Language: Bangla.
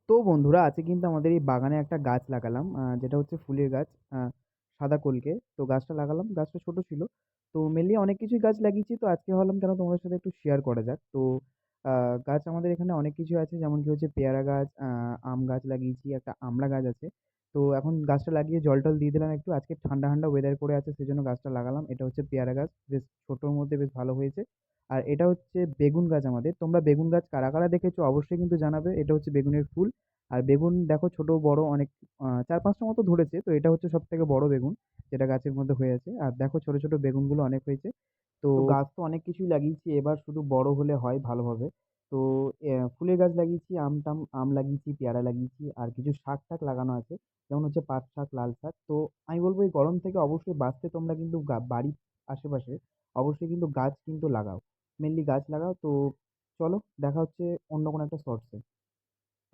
তো বন্ধুরা আজকে কিন্তু আমাদের এই বাগানে একটা গাছ লাগালাম, যেটা হচ্ছে ফুলের গাছ। সাদা কলকে। তো গাছটা লাগালাম, গাছটা ছোট ছিল। তো মেনলি অনেক কিছুই গাছ লাগিয়েছি, তো আজকে ভাবলাম কেন তোমাদের সাথে একটু শেয়ার করা যাক। তো গাছ আমাদের এখানে অনেক কিছু আছে, যেমন কি হচ্ছে পেয়ারা গাছ, আম গাছ লাগিয়েছি, একটা আমড়া গাছ আছে। তো এখন গাছটা লাগিয়ে জল টল দিয়ে দিলাম একটু, আজকে ঠান্ডা ঠান্ডা ওয়েদার করে আছে সেজন্য গাছটা লাগালাম। এটা হচ্ছে পেয়ারা গাছ, বেশ ছোটোর মধ্যে বেশ ভালো হয়েছে। আর এটা হচ্ছে বেগুন গাছ আমাদের। তোমরা বেগুন গাছ কারা কারা দেখেছো অবশ্যই কিন্তু জানাবে। এটা হচ্ছে বেগুনের ফুল। আর বেগুন দেখো ছোট বড় অনেক, ৪-৫টা মতো ধরেছে। তো এটা হচ্ছে সবথেকে বড় বেগুন যেটা গাছের মধ্যে হয়ে আছে। আর দেখো ছোট, ছোট বেগুনগুলো অনেক হয়েছে। তো গাছ তো অনেক কিছুই লাগিয়েছি, এবার শুধু বড় হলে হয় ভালোভাবে। তো ফুলের গাছ লাগিয়েছি, আম লাগিয়েছি, পেয়ারা লাগিয়েছি, আর কিছু শাক-টাক লাগানো আছে। যেমন হচ্ছে পাট শাক, লাল শাক। তো আমি বলব এই গরম থেকে অবশ্যই বাঁচতে তোমরা কিন্তু বাড়ির আশেপাশে অবশ্যই কিন্তু গাছ কিন্তু লাগাও। মেইনলি গাছ লাগাও। তো চলো দেখা হচ্ছে অন্য কোনো একটা শর্টসে।